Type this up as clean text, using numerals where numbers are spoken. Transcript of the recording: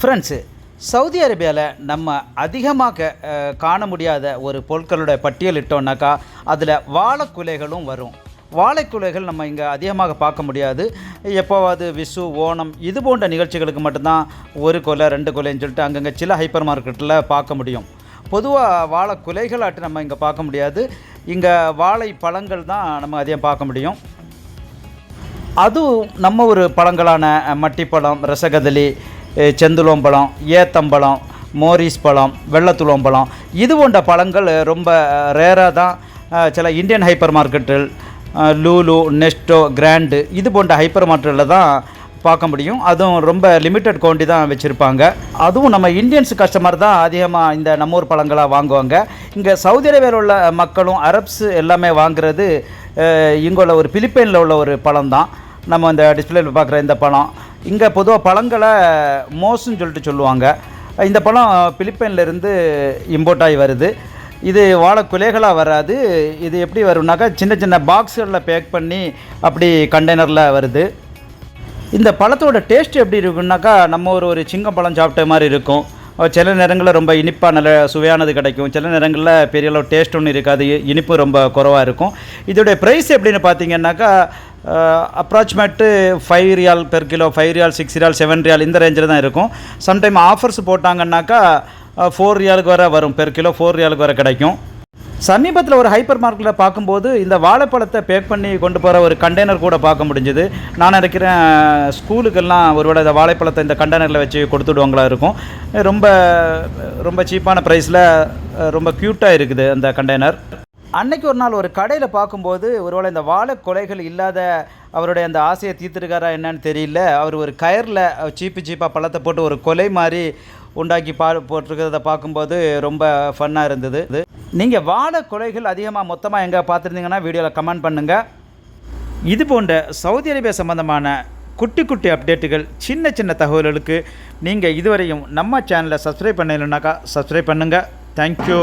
Friends, Saudi அரேபியாவில் நம்ம அதிகமாக காண முடியாத ஒரு பொருட்களோட பட்டியலிட்டோம்னாக்கா அதில் வாழைக்குலைகளும் வரும். வாழைக்குலைகள் நம்ம இங்கே அதிகமாக பார்க்க முடியாது. எப்போவாது விஷு, ஓணம் இது போன்ற நிகழ்ச்சிகளுக்கு மட்டும்தான் ஒரு கொலை 2 கொலைன்னு சொல்லிட்டு அங்கங்கே சில ஹைப்பர் மார்க்கெட்டில் பார்க்க முடியும். பொதுவாக வாழைக்குலைகளாட்டு நம்ம இங்கே பார்க்க முடியாது. இங்கே வாழை பழங்கள் தான் நம்ம அதிகம் பார்க்க முடியும். அதுவும் நம்ம ஒரு பழங்களான மட்டிப்பழம், ரசகதலி, செந்துளம்பழம், ஏத்தம்பழம், மோரிஸ் பழம், வெள்ளத்துளம்பழம் இது போன்ற பழங்கள் ரொம்ப ரேராக தான் சில இந்தியன் ஹைப்பர் மார்க்கெட்டில், லூலு, நெஸ்டோ, கிராண்டு இது போன்ற ஹைப்பர் மார்க்கெட்டில் தான் பார்க்க முடியும். அதுவும் ரொம்ப லிமிட்டட் குவான்டிட்டி தான் வச்சுருப்பாங்க. அதுவும் நம்ம இந்தியன்ஸ் கஸ்டமர் தான் அதிகமாக இந்த நம்ம ஊர் பழங்களாக வாங்குவாங்க. இங்கே சவுதி அரேபியாவில் உள்ள மக்களும் அரப்ஸ் எல்லாமே வாங்குறது இங்குள்ள ஒரு பிலிப்பைனில் உள்ள ஒரு பழம் தான். நம்ம இந்த டிஸ்பிளேயில் பார்க்குற இந்த பழம் இங்கே பொதுவாக பழங்களை மோஸ்ன்னு சொல்லிட்டு சொல்லுவாங்க. இந்த பழம் பிலிப்பைன்லேருந்து இம்போர்ட் ஆகி வருது. இது வாழைக்குலைகளாக வராது. இது எப்படி வரும்னாக்கா சின்ன சின்ன பாக்ஸுகளில் பேக் பண்ணி அப்படி கண்டெய்னரில் வருது. இந்த பழத்தோட டேஸ்ட் எப்படி இருக்குன்னாக்கா நம்ம ஒரு சிங்கப்பழம் சாப்பிட்ட மாதிரி இருக்கும். சில நேரங்களில் ரொம்ப இனிப்பாக நல்ல சுவையானது கிடைக்கும். சில நேரங்களில் பெரிய அளவு டேஸ்ட் ஒன்றும் இருக்காது, இனிப்பு ரொம்ப குறைவாக இருக்கும். இதோடைய ப்ரைஸ் எப்படின்னு பார்த்தீங்கன்னாக்கா அப்ராக்சிமேட்டு 5 ரியால் பெர் கிலோ, 5 ரியால், 6 ரியால், 7 ரியால் இந்த ரேஞ்சில் தான் இருக்கும். சம்டைம் ஆஃபர்ஸ் போட்டாங்கன்னாக்கா 4 ரியாலுக்கு வர வரும், பெர் கிலோ 4 ரியாலுக்கு வர கிடைக்கும். சமீபத்தில் ஒரு ஹைப்பர் மார்க்கெட்டில் பார்க்கும்போது இந்த வாழைப்பழத்தை பேக் பண்ணி கொண்டு போகிற ஒரு கண்டெய்னர் கூட பார்க்க முடிஞ்சுது. நான் நினைக்கிறேன் ஸ்கூலுக்கெல்லாம் ஒருவேளை இந்த வாழைப்பழத்தை இந்த கண்டெய்னரில் வச்சு கொடுத்துடுவாங்களா இருக்கும். ரொம்ப ரொம்ப சீப்பான ப்ரைஸில் ரொம்ப க்யூட்டாக இருக்குது அந்த கண்டெய்னர். அன்னைக்கு ஒரு நாள் ஒரு கடையில் பார்க்கும்போது ஒருவேளை இந்த வாழை கொலைகள் இல்லாத அவருடைய அந்த ஆசையை தீர்த்துருக்காரா என்னன்னு தெரியல. அவர் ஒரு கயரில் சீப்பாக பழத்தை போட்டு ஒரு கொலை மாதிரி உண்டாக்கி போட்டிருக்கிறத பார்க்கும்போது ரொம்ப ஃபன்னாக இருந்தது. நீங்கள் வாழை கொலைகள் அதிகமாக மொத்தமாக எங்கே பார்த்துருந்தீங்கன்னா வீடியோவில் கமெண்ட் பண்ணுங்கள். இது போன்ற சவுதி அரேபியா சம்பந்தமான குட்டி குட்டி அப்டேட்டுகள், சின்ன சின்ன தகவல்களுக்கு நீங்கள் இதுவரையும் நம்ம சேனலை சப்ஸ்கிரைப் பண்ணலைன்னாக்கா சப்ஸ்கிரைப் பண்ணுங்கள். தேங்க்யூ.